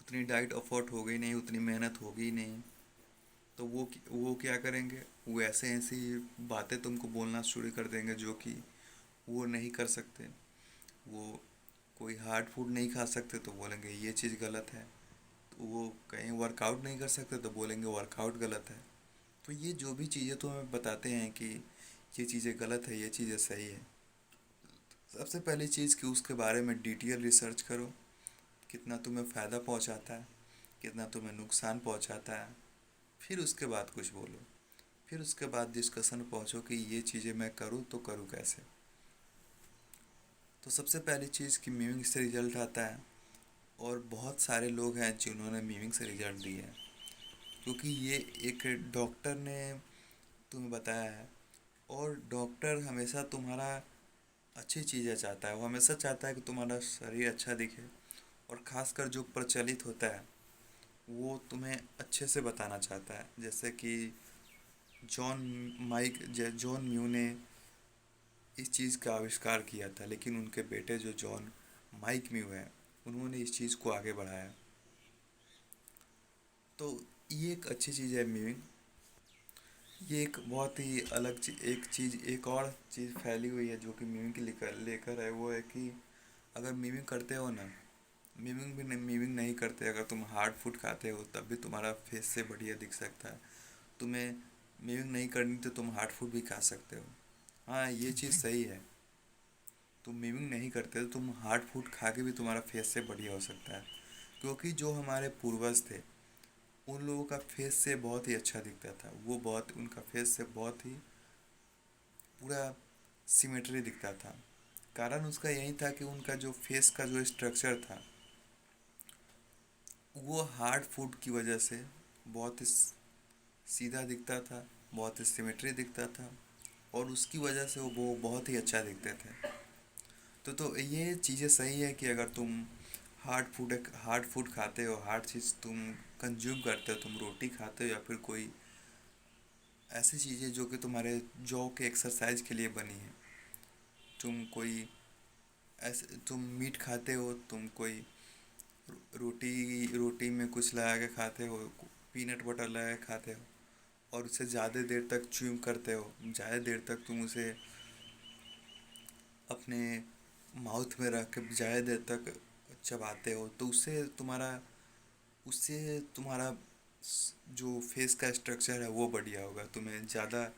उतनी diet afford होगी नहीं, उतनी मेहनत होगी नहीं। तो वो क्या करेंगे, वो ऐसे ऐसी बातें तुमको बोलना शुरू कर देंगे जो कि वो नहीं कर सकते। वो कोई हार्ड फूड नहीं खा सकते तो बोलेंगे ये चीज़ गलत है। तो वो कहीं वर्कआउट नहीं कर सकते तो बोलेंगे वर्कआउट गलत है। तो ये जो भी चीज़ें तुम्हें बताते हैं कि ये चीज़ें गलत है, ये चीज़ें सही है, सबसे पहली चीज़ कि उसके बारे में डिटेल रिसर्च करो। कितना तुम्हें फ़ायदा पहुंचाता है, कितना तुम्हें नुकसान पहुंचाता है, फिर उसके बाद कुछ बोलो। फिर उसके बाद डिस्कशन पहुंचो कि ये चीज़ें मैं करूँ तो करूँ कैसे। तो सबसे पहली चीज़ कि मीमिंग से रिजल्ट आता है, और बहुत सारे लोग हैं जिन्होंने मीमिंग से रिजल्ट दिए हैं, क्योंकि ये एक डॉक्टर ने तुम्हें बताया है। और डॉक्टर हमेशा तुम्हारा अच्छी चीज़ें चाहता है, वो हमेशा चाहता है कि तुम्हारा शरीर अच्छा दिखे। और ख़ासकर जो प्रचलित होता है वो तुम्हें अच्छे से बताना चाहता है। जैसे कि जॉन जॉन म्यू ने इस चीज़ का आविष्कार किया था, लेकिन उनके बेटे जो जॉन माइक म्यू है उन्होंने इस चीज़ को आगे बढ़ाया। तो ये एक अच्छी चीज़ है म्यूइंग। ये एक बहुत ही अलग चीज़, एक और चीज़ फैली हुई है जो कि म्यूइंग की लेकर है, वो है कि अगर म्यूइंग करते हो ना, मीमिंग नहीं करते, अगर तुम हार्ड फूड खाते हो तब भी तुम्हारा फेस से बढ़िया दिख सकता है। तुम्हें मीमिंग नहीं करनी तो तुम हार्ड फूड भी खा सकते हो। हाँ, ये चीज़ सही है। तुम मीमिंग नहीं करते तो तुम हार्ड फूड खा के भी तुम्हारा फेस से बढ़िया हो सकता है। क्योंकि जो हमारे पूर्वज थे उन लोगों का फेस से बहुत ही अच्छा दिखता था, वो बहुत उनका फेस से बहुत ही पूरा सिमेट्री दिखता था। कारण उसका यही था कि उनका जो फेस का जो स्ट्रक्चर था वो हार्ड फूड की वजह से बहुत ही सीधा दिखता था, बहुत ही सिमेट्री दिखता था, और उसकी वजह से वो बहुत ही अच्छा दिखते थे। तो ये चीज़ें सही है कि अगर तुम हार्ड फूड खाते हो, हार्ड चीज़ तुम कंज्यूम करते हो, तुम रोटी खाते हो या फिर कोई ऐसी चीज़ें जो कि तुम्हारे जॉ के एक्सरसाइज के लिए बनी है, तुम कोई ऐसे तुम मीट खाते हो, तुम कोई रोटी रोटी में कुछ लगा के खाते हो, पीनट बटर लगा के खाते हो, और उसे ज़्यादा देर तक च्यूम करते हो, ज़्यादा देर तक तुम उसे अपने माउथ में रख के ज़्यादा देर तक चबाते हो, तो उससे तुम्हारा जो फेस का स्ट्रक्चर है वो बढ़िया होगा। तुम्हें ज़्यादा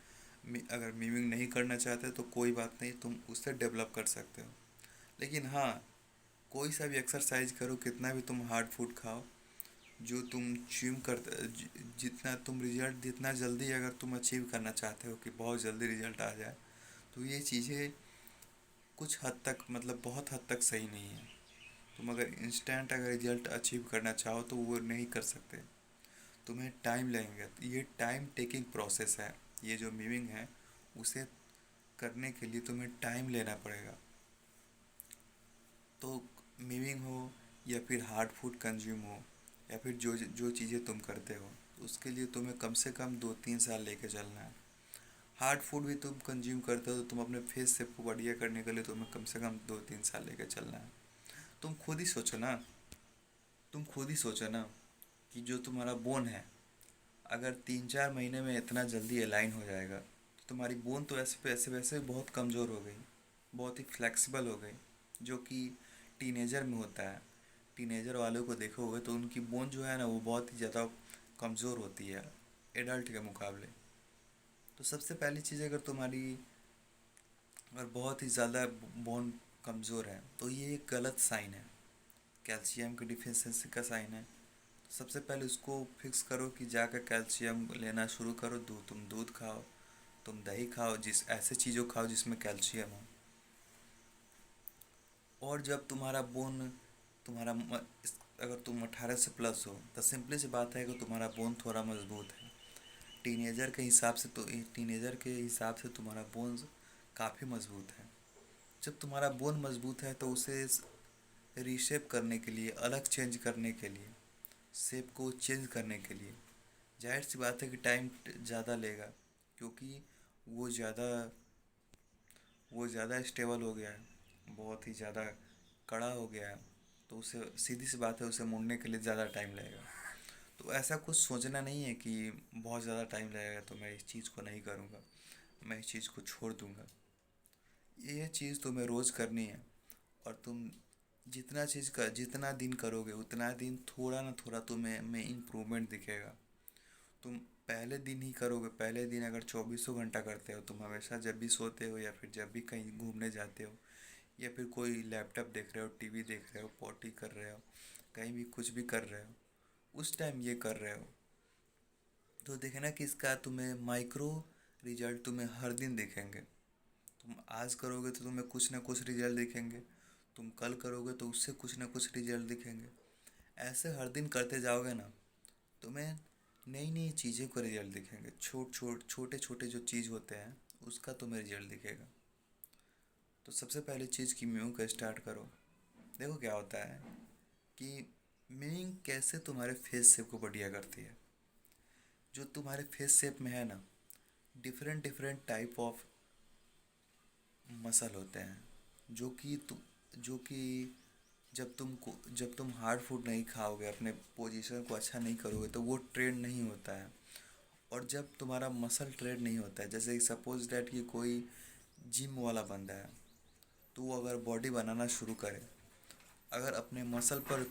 अगर मीमिंग नहीं करना चाहते तो कोई बात नहीं, तुम उससे डेवलप कर सकते हो। लेकिन हाँ, कोई सा भी एक्सरसाइज करो, कितना भी तुम हार्ड फूड खाओ, जो तुम च्यूम करते जितना तुम रिजल्ट जितना जल्दी अगर तुम अचीव करना चाहते हो कि बहुत जल्दी रिजल्ट आ जाए, तो ये चीज़ें कुछ हद तक, मतलब बहुत हद तक सही नहीं है। तुम अगर इंस्टेंट अगर रिजल्ट अचीव करना चाहो तो वो नहीं कर सकते, तुम्हें टाइम लगेगा। ये टाइम टेकिंग प्रोसेस है। ये जो मीमिंग है उसे करने के लिए तुम्हें टाइम लेना पड़ेगा। तो मीमिंग हो या फिर हार्ड फूड कंज्यूम हो या फिर जो जो चीज़ें तुम करते हो, उसके लिए तुम्हें कम से कम 2-3 साल लेके चलना है। हार्ड फूड भी तुम कंज्यूम करते हो तो तुम अपने फेस से बढ़िया करने के लिए तुम्हें कम से कम 2-3 साल लेके चलना है। तुम खुद ही सोचो ना, तुम खुद ही सोचो ना कि जो तुम्हारा बोन है, अगर 3-4 महीने में इतना जल्दी अलाइन हो जाएगा तो तुम्हारी बोन तो ऐसे वैसे वैसे बहुत कमज़ोर हो गई, बहुत ही फ्लेक्सिबल हो गई, जो कि टीनेजर में होता है। टीनेजर वालों को देखोगे तो उनकी बोन जो है ना वो बहुत ही ज़्यादा कमज़ोर होती है एडल्ट के मुकाबले। तो सबसे पहली चीज़, अगर तुम्हारी अगर बहुत ही ज़्यादा बोन कमज़ोर है तो ये एक गलत साइन है, कैल्शियम की डिफिशियंसी का साइन है। सबसे पहले उसको फिक्स करो कि जाकर कैल्शियम लेना शुरू करो। तुम दूध खाओ, तुम दही खाओ, ऐसे चीज़ों खाओ जिसमें कैल्शियम हो। और जब तुम्हारा बोन तुम्हारा अगर तुम 18 से प्लस हो तो सिंपली सी बात है कि तुम्हारा बोन थोड़ा मजबूत है। टीनेजर के हिसाब से तुम्हारा बोन काफ़ी मजबूत है। जब तुम्हारा बोन मजबूत है तो उसे रीशेप करने के लिए, अलग चेंज करने के लिए, शेप को चेंज करने के लिए जाहिर सी बात है कि टाइम ज़्यादा लेगा, क्योंकि वो ज़्यादा वो ज़्यादा स्टेबल हो गया है, बहुत ही ज़्यादा कड़ा हो गया है। तो उसे सीधी सी बात है, उसे मुड़ने के लिए ज़्यादा टाइम लगेगा। तो ऐसा कुछ सोचना नहीं है कि बहुत ज़्यादा टाइम लगेगा तो मैं इस चीज़ को नहीं करूँगा, मैं इस चीज़ को छोड़ दूँगा। ये चीज़ तुम्हें रोज़ करनी है। और तुम जितना दिन करोगे उतना दिन थोड़ा ना थोड़ा तुम्हें में इम्प्रूवमेंट दिखेगा। तुम पहले दिन ही करोगे, पहले दिन अगर 2400 घंटा करते हो, तुम हमेशा जब भी सोते हो या फिर जब भी कहीं घूमने जाते हो या फिर कोई लैपटॉप देख रहे हो, टीवी देख रहे हो, पॉटी कर रहे हो, कहीं भी कुछ भी कर रहे हो, उस टाइम ये कर रहे हो, तो देखना कि इसका तुम्हें माइक्रो रिजल्ट तुम्हें हर दिन दिखेंगे। तुम आज करोगे तो तुम्हें कुछ ना कुछ रिजल्ट दिखेंगे, तुम कल करोगे तो उससे कुछ ना कुछ रिजल्ट दिखेंगे। ऐसे हर दिन करते जाओगे ना, तुम्हें नई नई चीज़ें को रिजल्ट दिखेंगे, छोटे छोटे जो चीज़ होते हैं उसका तुम्हें रिजल्ट दिखेगा। तो सबसे पहली चीज़ की म्यूजिक का स्टार्ट करो। देखो क्या होता है कि म्यूजिक कैसे तुम्हारे फेस शेप को बढ़िया करती है। जो तुम्हारे फेस शेप में है ना, different different type of muscle होते हैं, जो कि जब तुम हार्ड फूड नहीं खाओगे, अपने पोजीशन को अच्छा नहीं करोगे तो वो ट्रेन नहीं होता है। और जब तुम्हारा मसल ट्रेन नहीं होता है, जैसे सपोज डैट कि कोई जिम वाला बंदा है, तो वो अगर बॉडी बनाना शुरू करे, अगर अपने मसल पर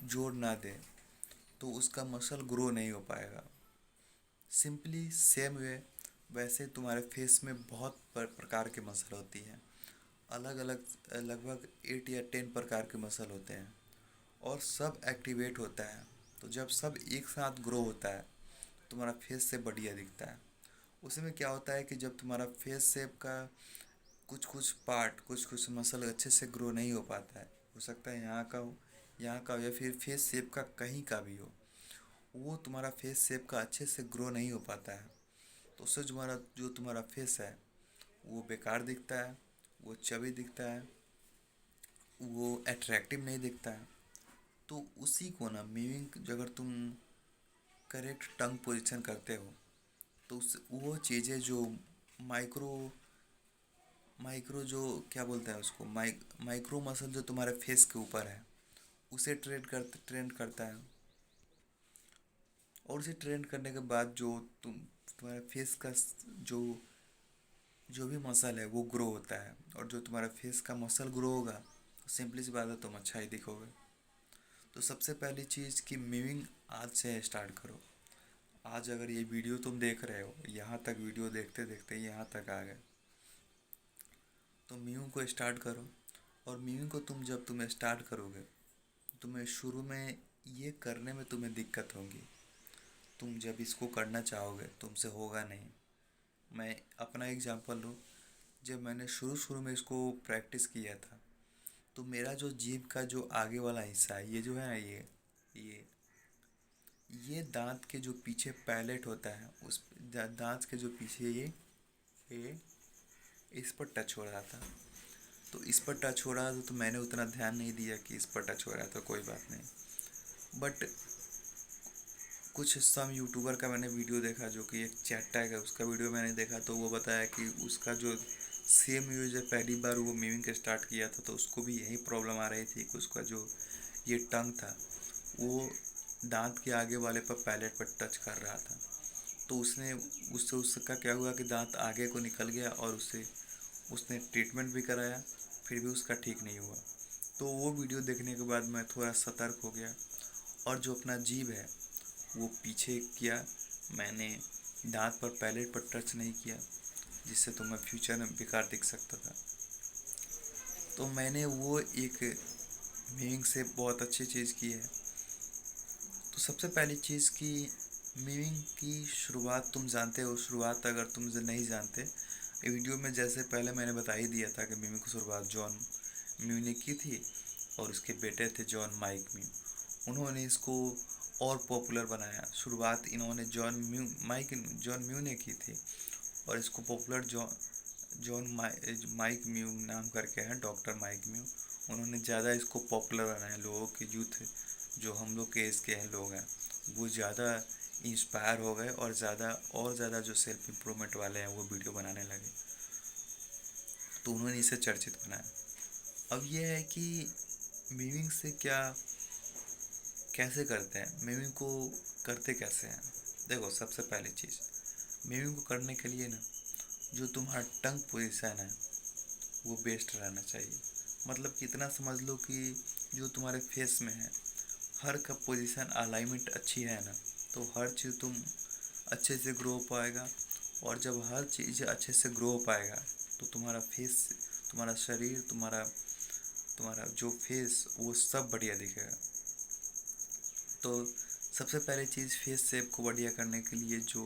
जोर ना दे तो उसका मसल ग्रो नहीं हो पाएगा। सिंपली सेम वे वैसे तुम्हारे फेस में बहुत प्रकार के मसल होती हैं, अलग अलग लगभग 8 या 10 प्रकार के मसल होते हैं और सब एक्टिवेट होता है। तो जब सब एक साथ ग्रो होता है तुम्हारा फेस से बढ़िया दिखता है। उसमें क्या होता है कि जब तुम्हारा फेस शेप का कुछ कुछ पार्ट, कुछ कुछ मसल अच्छे से ग्रो नहीं हो पाता है, हो सकता है यहाँ का हो या फिर फेस शेप का कहीं का भी हो, वो तुम्हारा फेस शेप का अच्छे से ग्रो नहीं हो पाता है, तो उससे जो तुम्हारा फेस है वो बेकार दिखता है, वो चबी दिखता है, वो अट्रैक्टिव नहीं दिखता है। तो उसी को ना मीविंग अगर तुम करेक्ट टंग पोजीशन करते हो तो उस वो चीज़ें जो माइक्रो माइक्रो जो क्या बोलते हैं उसको, माइक्रो मसल जो तुम्हारे फेस के ऊपर है उसे ट्रेंड करता है। और उसे ट्रेंड करने के बाद जो तुम्हारे फेस का जो जो भी मसल है वो ग्रो होता है। और जो तुम्हारा फेस का मसल ग्रो होगा तो सिंपली सी बात है तुम अच्छा ही दिखोगे। तो सबसे पहली चीज़ कि मूविंग आज से स्टार्ट करो। आज अगर ये वीडियो तुम देख रहे हो, यहाँ तक वीडियो देखते देखते यहाँ तक आ गए, तो मूविंग को स्टार्ट करो। और मूविंग को जब तुम स्टार्ट करोगे, तुम्हें शुरू में ये करने में तुम्हें दिक्कत होगी। तुम जब इसको करना चाहोगे तुमसे होगा नहीं। मैं अपना एग्जांपल लूँ, जब मैंने शुरू शुरू में इसको प्रैक्टिस किया था तो मेरा जो जीभ का जो आगे वाला हिस्सा है, ये जो है ना, ये ये दांत के जो पीछे पैलेट होता है, उस दांत के जो पीछे ये इस पर टच हो रहा था। तो इस पर टच हो रहा था तो मैंने उतना ध्यान नहीं दिया कि इस पर टच हो रहा था, कोई बात नहीं। बट कुछ सम यूट्यूबर का मैंने वीडियो देखा, जो कि एक चैट टैग है उसका वीडियो मैंने देखा, तो वो बताया कि उसका जो सेम यूज है, पहली बार वो मीमिंग स्टार्ट किया था तो उसको भी यही प्रॉब्लम आ रही थी कि उसका जो ये टंग था वो दांत के आगे वाले पर पैलेट पर टच कर रहा था। तो उसका क्या हुआ कि दांत आगे को निकल गया और उसने ट्रीटमेंट भी कराया, फिर भी उसका ठीक नहीं हुआ। तो वो वीडियो देखने के बाद मैं थोड़ा सतर्क हो गया और जो अपना जीभ है वो पीछे किया। मैंने दांत पर पैलेट पर टच नहीं किया, जिससे तो मैं फ्यूचर में बेकार दिख सकता था। तो मैंने वो एक मीमिंग से बहुत अच्छी चीज़ की है। तो सबसे पहली चीज़ की मीमिंग की शुरुआत तुम जानते हो। शुरुआत अगर तुम नहीं जानते, वीडियो में जैसे पहले मैंने बता ही दिया था कि मीमिंग की शुरुआत जॉन म्यू ने की थी और उसके बेटे थे जॉन माइक म्यू। उन्होंने इसको और पॉपुलर बनाया। शुरुआत इन्होंने जॉन म्यू ने की थी और इसको पॉपुलर जॉन माइक म्यू नाम करके हैं, डॉक्टर माइक म्यू। उन्होंने ज़्यादा इसको पॉपुलर बनाया। लोगों के यूथ जो हम लोग के एज के हैं लोग हैं, वो ज़्यादा इंस्पायर हो गए और ज़्यादा जो सेल्फ इम्प्रूवमेंट वाले हैं वो वीडियो बनाने लगे, तो उन्होंने इसे चर्चित बनाया। अब ये है कि मीविंग से क्या कैसे करते हैं, मीविंग को करते कैसे हैं? देखो, सबसे पहली चीज़, मीविंग को करने के लिए ना, जो तुम्हारा टंग पोजीशन है वो बेस्ट रहना चाहिए। मतलब कितना समझ लो कि जो तुम्हारे फेस में है, हर का पोजीशन अलाइनमेंट अच्छी है ना, तो हर चीज़ तुम अच्छे से ग्रो हो पाएगा। और जब हर चीज़ अच्छे से ग्रो हो पाएगा तो तुम्हारा फेस, तुम्हारा शरीर, तुम्हारा तुम्हारा जो फेस, वो सब बढ़िया दिखेगा। तो सबसे पहली चीज़, फेस शेप को बढ़िया करने के लिए जो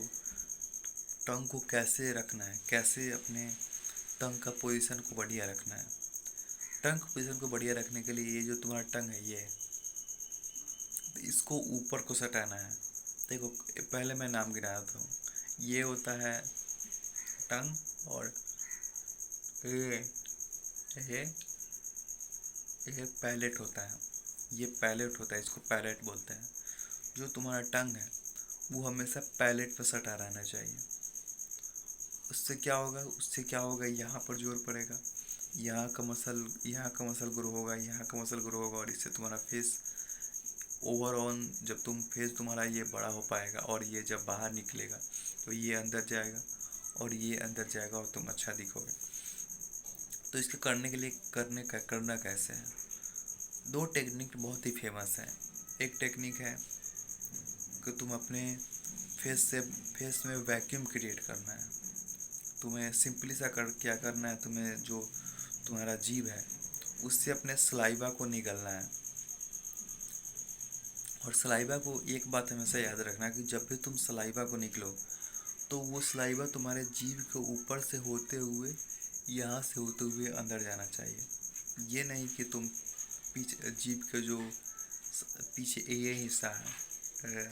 टंग को कैसे रखना है, कैसे अपने टंग का पोजीशन को बढ़िया रखना है। टंग पोजीशन को बढ़िया रखने के लिए ये जो तुम्हारा टंग है, ये इसको ऊपर को सटाना है। देखो, पहले मैं नाम गिनाता हूँ। ये होता है टंग, और ये ये ये पैलेट होता है। ये पैलेट होता है, इसको पैलेट बोलते हैं। जो तुम्हारा टंग है वो हमेशा पैलेट पर सटा रहना चाहिए। उससे क्या होगा, यहाँ पर जोर पड़ेगा, यहाँ का मसल ग्रो होगा, यहाँ का मसल ग्रो होगा, और इससे तुम्हारा फेस ओवरऑल, जब तुम फेस तुम्हारा ये बड़ा हो पाएगा और ये जब बाहर निकलेगा तो ये अंदर जाएगा और ये अंदर जाएगा और तुम अच्छा दिखोगे। तो इसके करने के लिए करना कैसे है? दो टेक्निक बहुत ही फेमस है। एक टेक्निक है कि तुम अपने फेस में वैक्यूम क्रिएट करना है। तुम्हें सिंपली सा क्या करना है, तुम्हें जो तुम्हारा जीभ है उससे अपने सलाइवा को निगलना है। और सलाइवा को एक बात हमेशा याद रखना कि जब भी तुम सलाइवा को निकलो तो वो सलाइवा तुम्हारे जीभ के ऊपर से होते हुए, यहाँ से होते हुए अंदर जाना चाहिए। ये नहीं कि तुम पीछे जीभ के जो पीछे ये हिस्सा है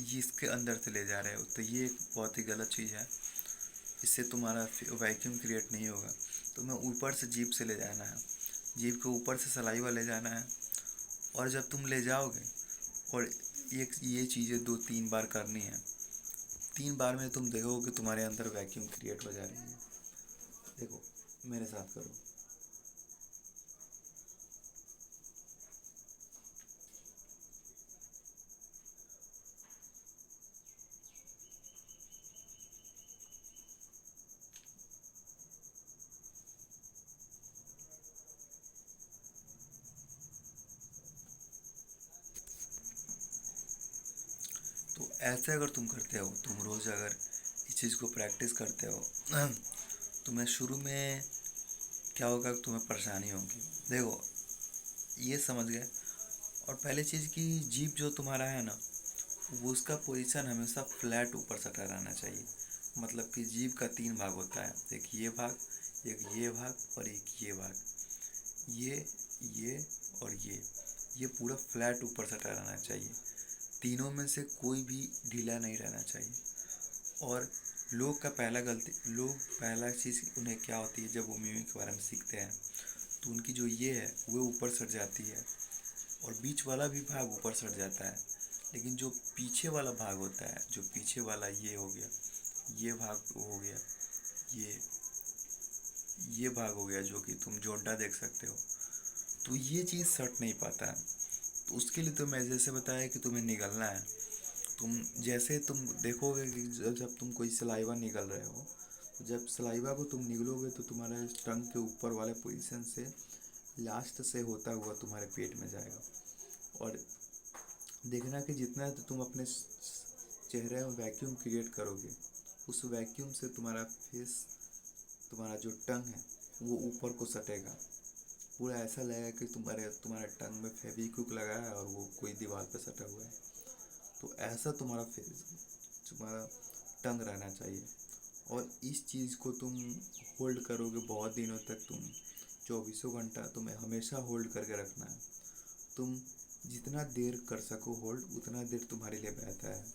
ये इसके अंदर से ले जा रहे हो, तो ये एक बहुत ही गलत चीज़ है। इससे तुम्हारा वैक्यूम क्रिएट नहीं होगा। तुम्हें ऊपर से जीभ से ले जाना है, जीभ के ऊपर से सलाइवा ले जाना है। और जब तुम ले जाओगे, और ये चीज़ें 2-3 बार करनी है, 3 बार में तुम देखोगे कि तुम्हारे अंदर वैक्यूम क्रिएट हो जा रही है। देखो, मेरे साथ करो। तो ऐसे अगर तुम करते हो, तुम रोज़ अगर इस चीज़ को प्रैक्टिस करते हो तुम्हें शुरू में क्या होगा, तुम्हें परेशानी होगी। देखो, ये समझ गए। और पहली चीज़ की, जीभ जो तुम्हारा है ना, वो उसका पोजीशन हमेशा फ्लैट ऊपर सटा रहना चाहिए। मतलब कि जीभ का 3 भाग होता है, एक ये भाग, एक ये भाग और एक ये भाग। ये और ये पूरा फ्लैट ऊपर सटा रहना चाहिए। तीनों में से कोई भी ढीला नहीं रहना चाहिए। और लोग पहला चीज़ उन्हें क्या होती है, जब वो मीमिंग के बारे में सीखते हैं तो उनकी जो ये है वो ऊपर सट जाती है और बीच वाला भी भाग ऊपर सट जाता है। लेकिन जो पीछे वाला भाग होता है, जो पीछे वाला ये हो गया, ये भाग हो गया, ये ये भाग हो गया, जो कि तुम जोंटा देख सकते हो, तो ये चीज़ सट नहीं पाता है। तो उसके लिए तो मैं जैसे बताया कि तुम्हें निगलना है। तुम देखोगे कि जब तुम कोई सलाइवा निगल रहे हो, तो जब सलाइवा को तुम निगलोगे तो तुम्हारा टंग के ऊपर वाले पोजीशन से लास्ट से होता हुआ तुम्हारे पेट में जाएगा। और देखना कि जितना तो तुम अपने चेहरे में वैक्यूम क्रिएट करोगे, उस वैक्यूम से तुम्हारा फेस, तुम्हारा जो टंग है वो ऊपर को सटेगा। पूरा ऐसा लगेगा कि तुम्हारे टंग में फेविक्विक लगा है और वो कोई दीवार पे सटा हुआ है। तो ऐसा तुम्हारा फेस, तुम्हारा टंग रहना चाहिए। और इस चीज़ को तुम होल्ड करोगे बहुत दिनों तक, तुम 24 घंटा तुम्हें हमेशा होल्ड करके रखना है। तुम जितना देर कर सको होल्ड, उतना देर तुम्हारे लिए बेहतर है।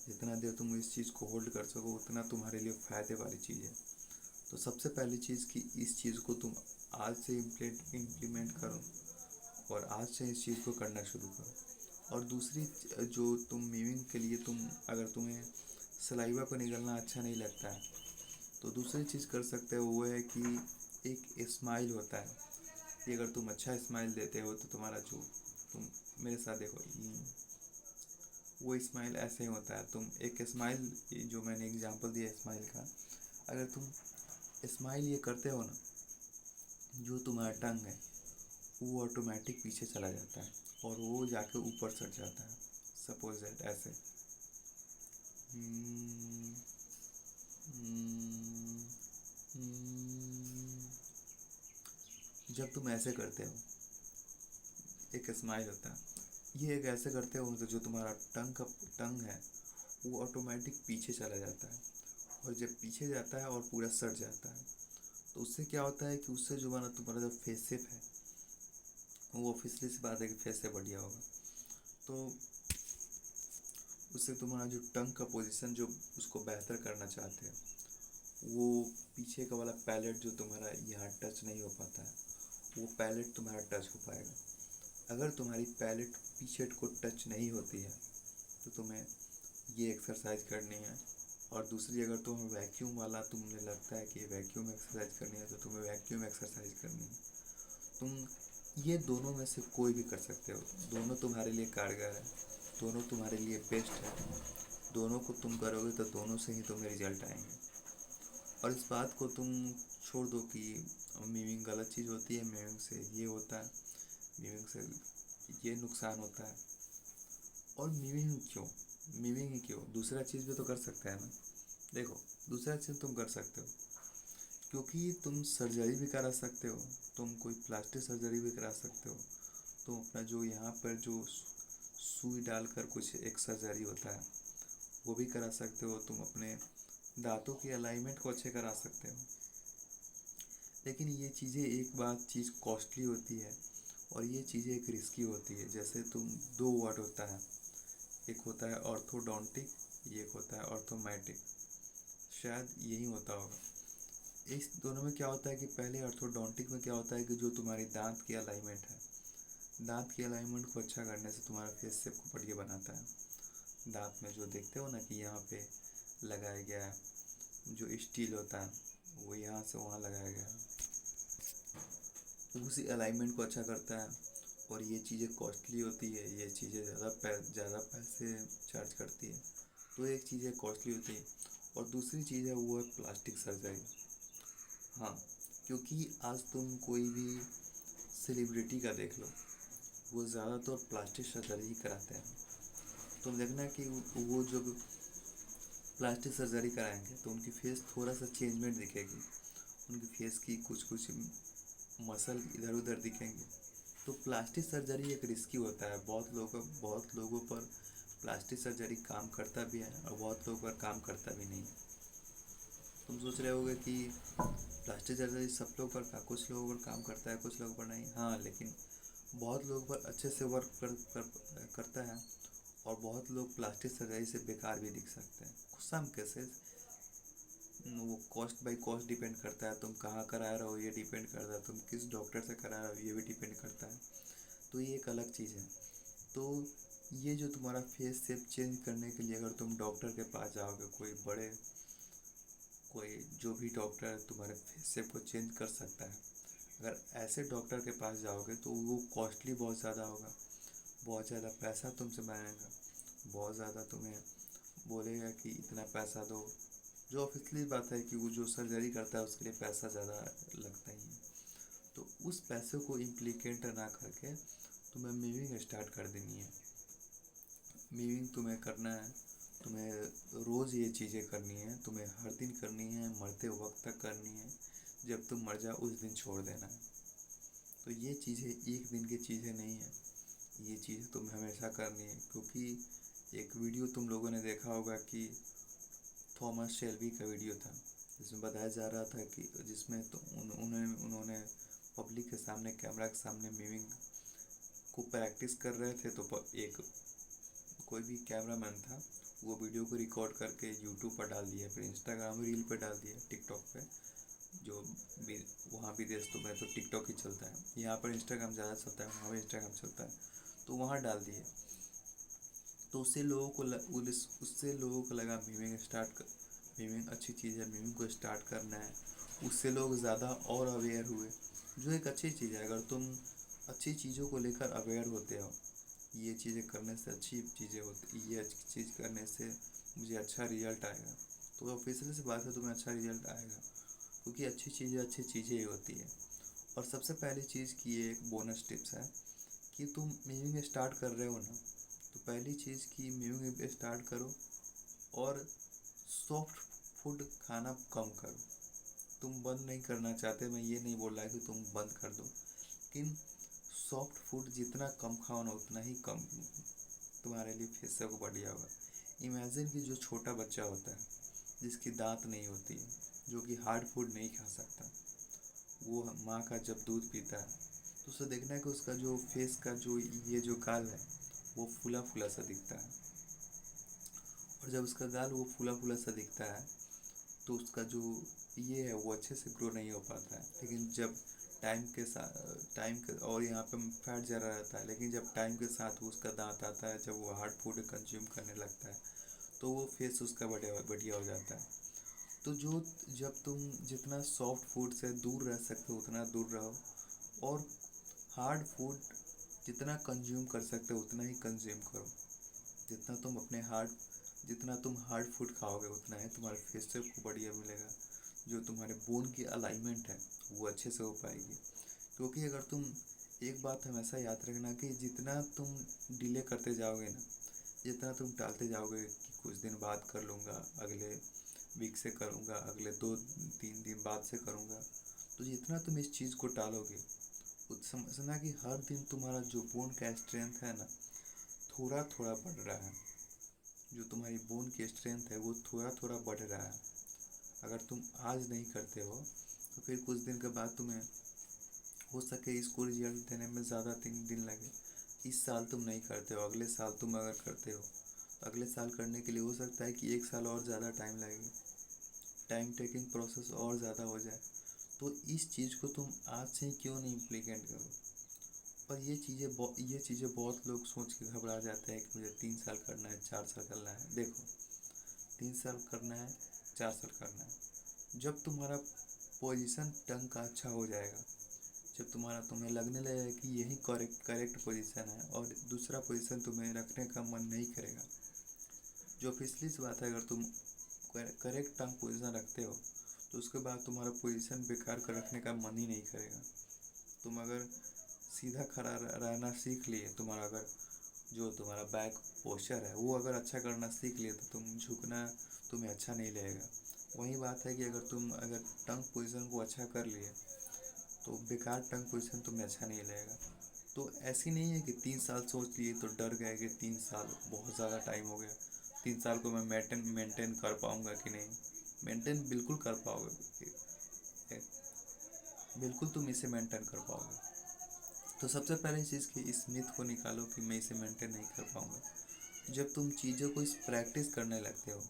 जितना देर तुम इस चीज़ को होल्ड कर सको उतना तुम्हारे लिए फ़ायदे वाली चीज़ है। तो सबसे पहली चीज़ कि इस चीज़ को तुम आज से इम्प्लीमेंट करो, और आज से इस चीज़ को करना शुरू करो। और दूसरी, जो तुम मीमिंग के लिए, अगर तुम्हें सलाइवा को निगलना अच्छा नहीं लगता है तो दूसरी चीज़ कर सकते हो, वो है कि एक स्माइल होता है। कि अगर तुम अच्छा स्माइल देते हो तो तुम्हारा जो तुम मेरे साथ देखो ये वो स्माइल ऐसे ही होता है। तुम एक स्माइल, जो मैंने एग्जांपल दिया स्माइल का, अगर तुम स्माइल ये करते हो ना, जो तुम्हारा टंग है वो ऑटोमेटिक पीछे चला जाता है और वो जाके ऊपर सट जाता है। सपोज दैट ऐसे हम्म, हम्म, हम्म। जब तुम ऐसे करते हो एक स्माइल होता है, ये एक ऐसे करते हो तो जो तुम्हारा टंग है वो ऑटोमेटिक पीछे चला जाता है, और जब पीछे जाता है और पूरा सट जाता है तो उससे क्या होता है कि उससे जो बना तुम्हारा जो फेस शेप है वो ऑब्वियसली सी बात है कि फेस से बढ़िया होगा। तो उससे तुम्हारा जो टंग का पोजीशन जो उसको बेहतर करना चाहते हैं, वो पीछे का वाला पैलेट जो तुम्हारा यहाँ टच नहीं हो पाता है वो पैलेट तुम्हारा टच हो पाएगा। अगर तुम्हारी पैलेट पीछे को टच नहीं होती है तो तुम्हें ये एक्सरसाइज करनी है। और दूसरी, अगर तुम्हें वैक्यूम वाला तुम्हें लगता है कि वैक्यूम एक्सरसाइज करनी है तो तुम्हें वैक्यूम एक्सरसाइज करनी है। तुम ये दोनों में से कोई भी कर सकते हो, दोनों तुम्हारे लिए कारगर है, दोनों तुम्हारे लिए बेस्ट है। दोनों को तुम करोगे तो दोनों से ही तुम्हें रिजल्ट आएंगे। और इस बात को तुम छोड़ दो कि मीमिंग गलत चीज़ होती है, मीमिंग से ये होता है, मीमिंग से ये नुकसान होता है। और मीमिंग ही क्यों, दूसरा चीज़ भी तो कर सकते हैं ना। देखो, दूसरा चीज़ तुम कर सकते हो क्योंकि तुम सर्जरी भी करा सकते हो, तुम कोई प्लास्टिक सर्जरी भी करा सकते हो। तुम अपना जो यहाँ पर जो सुई डालकर कुछ एक सर्जरी होता है वो भी करा सकते हो। तुम अपने दांतों की अलाइनमेंट को अच्छे करा सकते हो। लेकिन ये चीज़ें एक बात चीज़ कॉस्टली होती है और ये चीज़ें एक रिस्की होती है। जैसे तुम दो वर्ड होता है, एक होता है ऑर्थोडोंटिक, एक होता है ऑर्थोमैटिक, शायद यही होता होगा। इस दोनों में क्या होता है कि पहले ऑर्थोडोंटिक में क्या होता है कि जो तुम्हारी दांत की अलाइनमेंट है, दांत की अलाइनमेंट को अच्छा करने से तुम्हारा फेस शेप को बढ़िया बनाता है। दांत में जो देखते हो ना कि यहाँ पे लगाया गया है, जो स्टील होता है वो यहाँ से वहाँ लगाया गया है, उसी अलाइनमेंट को अच्छा करता है। और ये चीज़ें कॉस्टली होती है, ये चीज़ें ज़्यादा पैसे चार्ज करती है। तो एक चीज़ है कॉस्टली होती है और दूसरी चीज़ है वो है प्लास्टिक सर्जरी। हाँ, क्योंकि आज तुम कोई भी सेलिब्रिटी का देख लो, वो ज़्यादातर प्लास्टिक सर्जरी ही कराते हैं। तुम देखना कि वो जब प्लास्टिक सर्जरी कराएंगे तो उनकी फेस थोड़ा सा चेंजमेंट दिखेगी, उनकी फेस की कुछ कुछ मसल इधर उधर दिखेंगे। तो प्लास्टिक सर्जरी एक रिस्की होता है। बहुत लोगों पर प्लास्टिक सर्जरी काम करता भी है और बहुत लोगों पर काम करता भी नहीं है। तुम सोच रहे होगे कि प्लास्टिक सर्जरी सब लोग पर कुछ लोगों पर काम करता है, कुछ लोगों पर नहीं। हाँ, लेकिन बहुत लोगों पर अच्छे से करता है और बहुत लोग प्लास्टिक सर्जरी से बेकार भी दिख सकते हैं। सम केसेस वो कॉस्ट बाई कॉस्ट डिपेंड करता है, तुम कहाँ करा रहे हो ये डिपेंड करता है, तुम किस डॉक्टर से करा रहे हो ये भी डिपेंड करता है। तो ये एक अलग चीज़ है। तो ये जो तुम्हारा फेस शेप चेंज करने के लिए अगर तुम डॉक्टर के पास जाओगे, कोई जो भी डॉक्टर तुम्हारे फेस शेप को चेंज कर सकता है, अगर ऐसे डॉक्टर के पास जाओगे तो वो कॉस्टली बहुत ज़्यादा होगा, बहुत ज़्यादा पैसा तुमसे मांगेगा, बहुत ज़्यादा तुम्हें बोलेगा कि इतना पैसा दो। जो ऑफिशियली बात है कि वो जो सर्जरी करता है उसके लिए पैसा ज़्यादा लगता ही है। तो उस पैसे को इम्प्लीकेट ना करके तुम्हें मीविंग स्टार्ट कर देनी है। मीविंग तुम्हें करना है, तुम्हें रोज़ ये चीज़ें करनी है, तुम्हें हर दिन करनी है, मरते वक्त तक करनी है। जब तुम मर जाओ उस दिन छोड़ देना है। तो ये चीज़ें एक दिन की चीज़ें नहीं है, ये चीज़ तुम्हें हमेशा करनी है। क्योंकि एक वीडियो तुम लोगों ने देखा होगा कि थॉमस शेल्बी का वीडियो था जिसमें बताया जा रहा था कि जिसमें तो उन्होंने पब्लिक के सामने, कैमरा के सामने मीमिंग को प्रैक्टिस कर रहे थे। तो एक कोई भी कैमरामैन था, वो वीडियो को रिकॉर्ड करके यूट्यूब पर डाल दिया, फिर इंस्टाग्राम रील पर डाल दिया, टिकटॉक पे, जो भी वहाँ विदेश तो में तो टिकटॉक ही चलता है, यहाँ पर इंस्टाग्राम ज़्यादा चलता है, वहाँ पर इंस्टाग्राम चलता है, तो वहाँ डाल दिए। तो उससे लोगों को लगा मीमिंग अच्छी चीज़ है, मीमिंग को स्टार्ट करना है। उससे लोग ज़्यादा और अवेयर हुए जो एक अच्छी चीज़ है। अगर तुम अच्छी चीज़ों को लेकर अवेयर होते हो, ये चीज़ें करने से अच्छी चीज़ें होती, ये अच्छी चीज़ करने से मुझे अच्छा रिजल्ट आएगा, तो ऑब्वियसली सी बात है तुम्हें अच्छा रिजल्ट आएगा, क्योंकि अच्छी चीज़ें ही होती है। और सबसे पहली चीज़ की ये एक बोनस टिप्स है कि तुम मीमिंग स्टार्ट कर रहे हो ना, तो पहली चीज़ की मीमिंग स्टार्ट करो और सॉफ्ट फूड खाना कम करो। तुम बंद नहीं करना चाहते, मैं ये नहीं बोल रहा कि तुम बंद कर दो, लेकिन सॉफ्ट फूड जितना कम खाओ ना उतना ही कम तुम्हारे लिए फेस को बढ़िया होगा। इमेजिन कि जो छोटा बच्चा होता है जिसकी दांत नहीं होती है, जो कि हार्ड फूड नहीं खा सकता, वो माँ का जब दूध पीता है तो उसे देखना है कि उसका जो फेस का जो ये जो गाल है वो फूला फूला सा दिखता है। और जब उसका गाल वो फूला फूला सा दिखता है तो उसका जो ये है वो अच्छे से ग्रो नहीं हो पाता है। लेकिन जब टाइम के और यहाँ पे फैट ज़्यादा रहता है, लेकिन जब टाइम के साथ वो उसका दांत आता है, जब वो हार्ड फूड कंज्यूम करने लगता है तो वो फेस उसका बढ़िया बढ़िया हो जाता है। तो जो जब तुम जितना सॉफ्ट फूड से दूर रह सकते हो उतना दूर रहो, और हार्ड फूड जितना कंज्यूम कर सकते हो उतना ही कंज्यूम करो। जितना तुम अपने हार्ड जितना तुम हार्ड फूड खाओगे उतना ही तुम्हारे फेस को बढ़िया मिलेगा, जो तुम्हारे बोन की अलाइनमेंट है वो अच्छे से हो पाएगी। क्योंकि अगर तुम एक बात हमेशा याद रखना कि जितना तुम डिले करते जाओगे ना, जितना तुम टालते जाओगे कि कुछ दिन बाद कर लूँगा, अगले वीक से करूँगा, अगले 2-3 दिन बाद से करूँगा, तो जितना तुम इस चीज़ को टालोगे समझना कि हर दिन तुम्हारा जो बोन का स्ट्रेंथ है ना थोड़ा थोड़ा बढ़ रहा है। जो तुम्हारी बोन की स्ट्रेंथ है वो थोड़ा थोड़ा बढ़ रहा है। अगर तुम आज नहीं करते हो तो फिर कुछ दिन के बाद तुम्हें हो सके इसको रिजल्ट देने में ज़्यादा 3 दिन लगे। इस साल तुम नहीं करते हो, अगले साल तुम अगर करते हो तो अगले साल करने के लिए हो सकता है कि 1 साल और ज़्यादा टाइम लगे, टाइम टेकिंग प्रोसेस और ज़्यादा हो जाए। तो इस चीज़ को तुम आज से ही क्यों नहीं इम्प्लीमेंट करो। पर ये चीज़ें बहुत लोग सोच के घबरा जाते हैं कि मुझे 3 साल करना है, 4 साल करना है। देखो, 3 साल करना है, 4 साल करना है, जब तुम्हारा पोजीशन टंग का अच्छा हो जाएगा, जब तुम्हें लगने लगेगा कि यही करेक्ट पोजीशन है और दूसरा पोजीशन तुम्हें रखने का मन नहीं करेगा। जो पिछली सी बात है, अगर तुम करेक्ट टंग पोजीशन रखते हो तो उसके बाद तुम्हारा पोजीशन बेकार कर रखने का मन ही नहीं करेगा। तुम अगर सीधा खड़ा रहना सीख लिए, तुम्हारा अगर जो तुम्हारा बैक पोस्चर है वो अगर अच्छा करना सीख लिए तो तुम झुकना तुम्हें अच्छा नहीं लगेगा। वही बात है कि अगर टंग पोजीशन को अच्छा कर लिए तो बेकार टंग पोजीशन तुम्हें अच्छा नहीं लगेगा। तो ऐसी नहीं है कि 3 साल सोच लिए तो डर गए कि 3 साल बहुत ज़्यादा टाइम हो गया, 3 साल को मैं मेंटेन कर पाऊँगा कि नहीं। मेंटेन बिल्कुल कर पाओगे, बिल्कुल तुम इसे मेंटेन कर पाओगे। तो सबसे पहली चीज़ कि इस मिथ को निकालो कि मैं इसे मेंटेन नहीं कर पाऊँगा। जब तुम चीज़ों को इस प्रैक्टिस करने लगते हो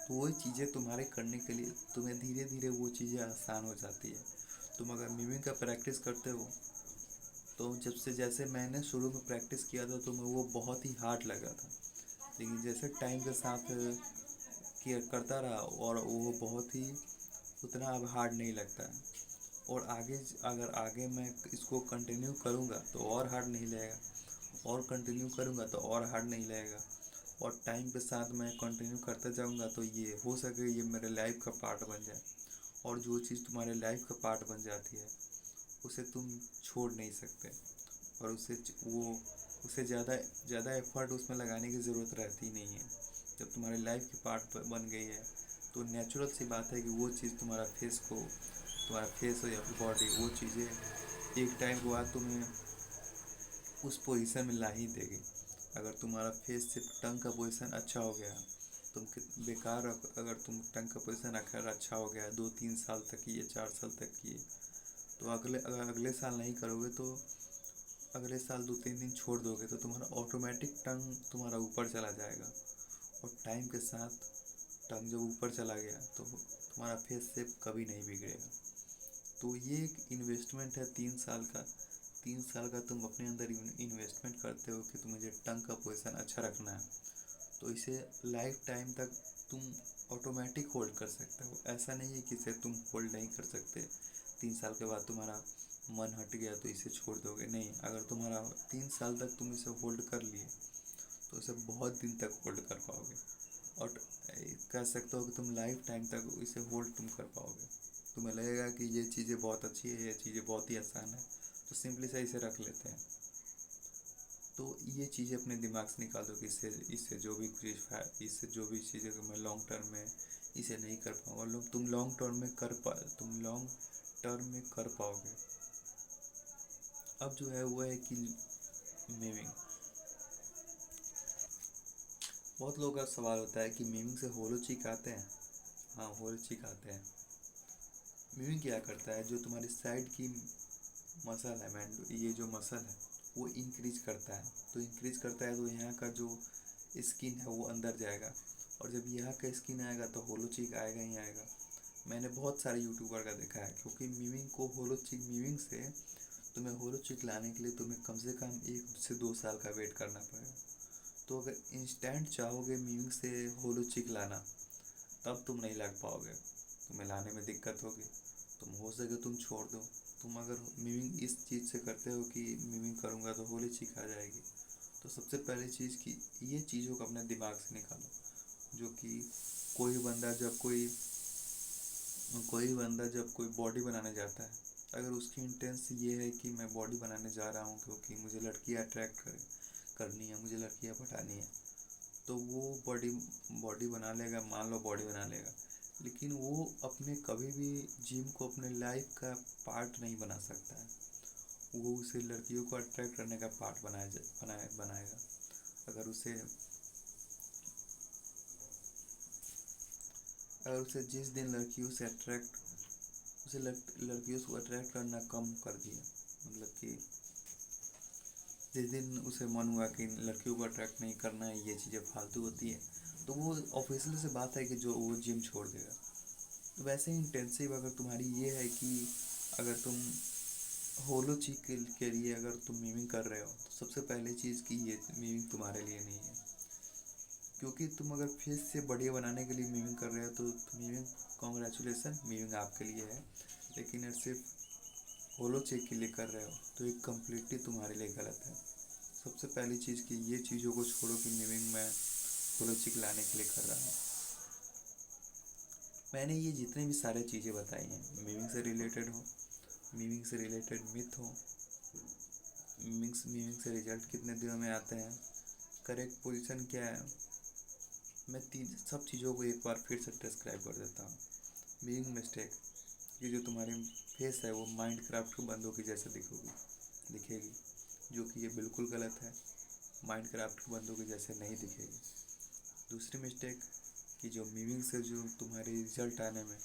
तो वही चीज़ें तुम्हारे करने के लिए तुम्हें धीरे धीरे वो चीज़ें आसान हो जाती है। तुम अगर मिमिंग का प्रैक्टिस करते हो तो जैसे मैंने शुरू में प्रैक्टिस किया था तो मैं वो बहुत ही हार्ड लगा था, लेकिन जैसे टाइम के साथ किया करता रहा और वो बहुत ही उतना अब हार्ड नहीं लगता है। और अगर आगे मैं इसको कंटिन्यू करूँगा तो और हार्ड नहीं लगेगा, और कंटिन्यू करूँगा तो और हार्ड नहीं लगेगा, और टाइम के साथ मैं कंटिन्यू करता जाऊँगा तो ये हो सके ये मेरे लाइफ का पार्ट बन जाए। और जो चीज़ तुम्हारे लाइफ का पार्ट बन जाती है उसे तुम छोड़ नहीं सकते, और उसे ज़्यादा ज़्यादा एफर्ट उसमें लगाने की ज़रूरत रहती नहीं है। जब तुम्हारी लाइफ की पार्ट बन गई है तो नेचुरल सी बात है कि वो चीज़ तुम्हारा फेस हो या फिर बॉडी, वो चीज़ें एक टाइम के बाद तुम्हें उस पोजीशन में ला ही देगी। अगर तुम्हारा फेस सिर्फ टंग का पोजीशन अच्छा हो गया, अगर तुम टंग का पोजीशन अगर अच्छा हो गया 2-3 साल तक किए, 4 साल तक किए, तो अगर अगले साल नहीं करोगे तो अगले साल 2-3 दिन छोड़ दोगे तो तुम्हारा ऑटोमेटिक टंग तुम्हारा ऊपर चला जाएगा। और टाइम के साथ टंग जब ऊपर चला गया तो तुम्हारा फेस शेप कभी नहीं बिगड़ेगा। तो ये एक इन्वेस्टमेंट है 3 साल का। 3 साल का तुम अपने अंदर इन्वेस्टमेंट करते हो कि मुझे टंग का पोजीशन अच्छा रखना है, तो इसे लाइफ टाइम तक तुम ऑटोमेटिक होल्ड कर सकते हो। ऐसा नहीं है कि इसे तुम होल्ड नहीं कर सकते, 3 साल के बाद तुम्हारा मन हट गया तो इसे छोड़ दोगे, नहीं। अगर तुम्हारा 3 साल तक तुम इसे होल्ड कर लिए तो इसे बहुत दिन तक होल्ड कर पाओगे, और कह सकते हो कि तुम लाइफ टाइम तक इसे होल्ड तुम कर पाओगे। तुम्हें लगेगा कि ये चीज़ें बहुत अच्छी है, ये चीज़ें बहुत ही आसान है, तो सिंपली से इसे रख लेते हैं। तो ये चीज़ें अपने दिमाग से निकाल दो कि इससे इससे जो भी कुछ इससे जो भी चीज़ें कि मैं लॉन्ग टर्म में इसे नहीं कर पाऊँगा, तुम लॉन्ग टर्म में कर पाओगे। अब जो है वो है कि मीमिंग। बहुत लोगों का सवाल होता है कि मीमिंग से होलो चिक आते हैं। हाँ, होलो चिक आते हैं। मीमिंग क्या करता है, जो तुम्हारी साइड की मसल है, ये जो मसल है वो इंक्रीज करता है। तो इंक्रीज करता है तो यहाँ का जो स्किन है वो अंदर जाएगा, और जब यहाँ का स्किन आएगा तो होलो चिक आएगा ही आएगा। मैंने बहुत सारे यूट्यूबर का देखा है, क्योंकि मीमिंग से तुम्हें होलो चिक लाने के लिए तुम्हें कम से कम 1 से 2 साल का वेट करना पड़ेगा। तो अगर इंस्टेंट चाहोगे मीमिंग से होलो चिक लाना, तब तुम नहीं लग पाओगे, तुम्हें लाने में दिक्कत होगी। तुम हो सके तुम छोड़ दो। तुम अगर मीमिंग इस चीज़ से करते हो कि मीमिंग करूँगा तो होली चिक आ जाएगी, तो सबसे पहली चीज़ कि ये चीज़ों को अपने दिमाग से निकालो। जो कि कोई बंदा जब कोई बॉडी बनाने जाता है, अगर उसकी इंटेंस ये है कि मैं बॉडी बनाने जा रहा हूँ क्योंकि मुझे लड़कियाँ अट्रैक्ट करनी है, मुझे लड़कियाँ पटानी है, तो वो बॉडी बना लेगा, मान लो बॉडी बना लेगा। लेकिन वो अपने कभी भी जिम को अपने लाइफ का पार्ट नहीं बना सकता है। वो उसे लड़कियों को अट्रैक्ट करने का पार्ट बनाएगा। अगर उसे जिस दिन लड़कियों को अट्रैक्ट करना कम कर दिया, मतलब कि जिस दिन उसे मन हुआ कि लड़कियों को अट्रैक्ट नहीं करना है, ये चीज़ें फालतू होती है, तो वो ऑफिशियल से बात है कि जो वो जिम छोड़ देगा। तो वैसे ही इंटेंसिव अगर तुम्हारी ये है कि अगर तुम होलो चिक के लिए अगर तुम मीमिंग कर रहे हो, तो सबसे पहली चीज़ कि ये मीमिंग तुम्हारे लिए नहीं है। क्योंकि तुम अगर फेस से बढ़िया बनाने के लिए मीमिंग कर रहे हो तो मीमिंग, कॉन्ग्रेचुलेसन, मीमिंग आपके लिए है। लेकिन अगर सिर्फ होलो चिक के लिए कर रहे हो तो ये कम्प्लीटली तुम्हारे लिए गलत है। सबसे पहली चीज़ कि ये चीज़ों को छोड़ो कि मीमिंग मैं होलो चिक लाने के लिए कर रहा हूँ। मैंने ये जितने भी सारे चीज़ें बताई हैं, मीमिंग से रिलेटेड हो, मीमिंग से रिलेटेड मिथ हो, मीमिंग से रिजल्ट कितने दिनों में आते हैं, करेक्ट पोजीशन क्या है, मैं सब चीज़ों को एक बार फिर से डिस्क्राइब कर देता हूँ। मीमिंग मिस्टेक, ये जो तुम्हारी फेस है वो माइनक्राफ्ट के बंदों की जैसे दिखेगी, जो कि ये बिल्कुल गलत है। माइनक्राफ्ट के बंदों की जैसे नहीं दिखेगी। दूसरी मिस्टेक कि जो मीमिंग से जो तुम्हारे रिजल्ट आने में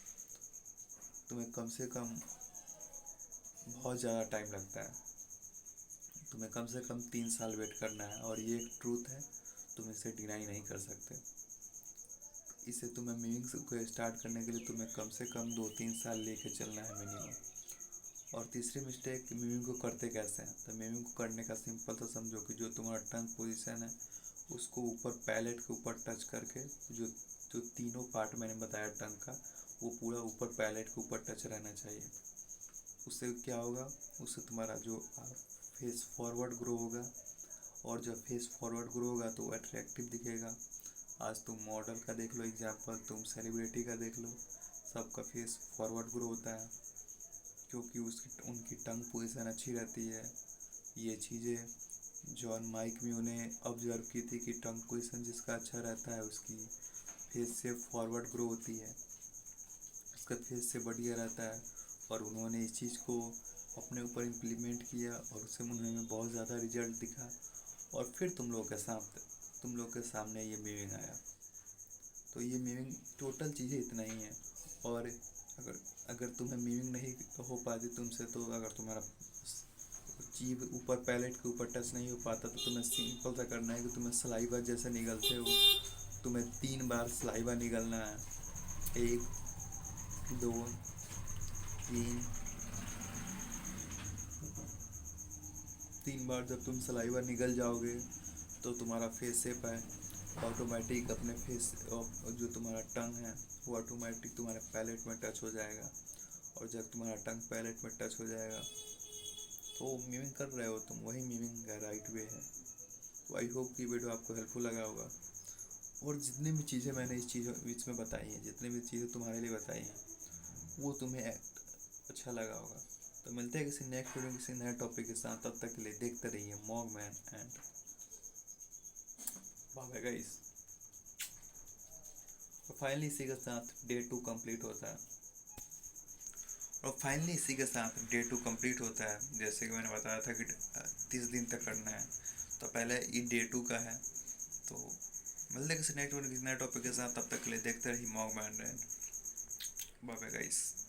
तुम्हें कम से कम बहुत ज़्यादा टाइम लगता है, तुम्हें कम से कम 3 साल वेट करना है, और ये एक ट्रूथ है, तुम इसे डिनाई नहीं कर सकते। इसे तुम्हें मीमिंग्स को स्टार्ट करने के लिए तुम्हें कम से कम 2-3 साल लेके चलना है मिनिमम। और तीसरी मिस्टेक, मीमिंग को करते कैसे हैं, तो मीमिंग को करने का सिंपल सा समझो कि जो तुम्हारा टंग पोजीशन है उसको ऊपर पैलेट के ऊपर टच करके, जो जो तीनों पार्ट मैंने बताया टंग का, वो पूरा ऊपर पैलेट के ऊपर टच रहना चाहिए। उससे क्या होगा, उससे तुम्हारा जो फेस फॉरवर्ड ग्रो होगा, और जब फेस फॉरवर्ड ग्रो होगा तो अट्रैक्टिव दिखेगा। आज तुम मॉडल का देख लो एग्जाम्पल, तुम सेलिब्रिटी का देख लो, सबका फेस फॉरवर्ड ग्रो होता है क्योंकि उनकी टंग पोजीशन अच्छी रहती है। ये चीज़ें जॉन माइक भी उन्हें ऑब्जर्व की थी कि टंग पोजीशन जिसका अच्छा रहता है उसकी फेस से फॉरवर्ड ग्रो होती है, उसका फेस से बढ़िया रहता है। और उन्होंने इस चीज़ को अपने ऊपर इम्प्लीमेंट किया और उससे उन्हें बहुत ज़्यादा रिजल्ट दिखा, और फिर तुम लोग के सामने ये मीमिंग आया। तो ये मीमिंग टोटल चीज़ें इतना ही है। और अगर तुम्हें मीमिंग नहीं हो पाती तुमसे, तो अगर तुम्हारा जीभ ऊपर पैलेट के ऊपर टच नहीं हो पाता, तो तुम्हें सिंपल सा करना है कि तुम्हें सलाइवा जैसे निकलते हो, तुम्हें 3 बार सलाइवा निकलना है। 1 2 3, 3 बार जब तुम सलाइवा निकल जाओगे तो तुम्हारा फेस शेप है ऑटोमेटिक अपने फेस, जो तुम्हारा टंग है वो ऑटोमेटिक तुम्हारे पैलेट में टच हो जाएगा। और जब तुम्हारा टंग पैलेट में टच हो जाएगा तो मीमिंग कर रहे हो तुम, वही मीमिंग का राइट वे है। तो आई होप कि वीडियो आपको हेल्पफुल लगा होगा। और जितनी भी चीज़ें मैंने इस चीज़ों बीच में बताई हैं, जितनी भी चीज़ें तुम्हारे लिए बताई हैं, वो तुम्हें अच्छा लगा होगा। तो मिलते हैं किसी नेक्स्ट वीडियो किसी नए टॉपिक के साथ। तब तक के लिए देखते रहिए मॉगमैन एंड बाय गाइस। और फाइनली इसी के साथ डे 2 कंप्लीट होता है। जैसे कि मैंने बताया था कि 30 दिन तक करना है। तो पहले ये डे 2 का है। तो मिलते हैं किसी नेक्स्ट नए टॉपिक के साथ। तब तक के लिए देखते रहिए मॉगमैन एंड बाय गाइस।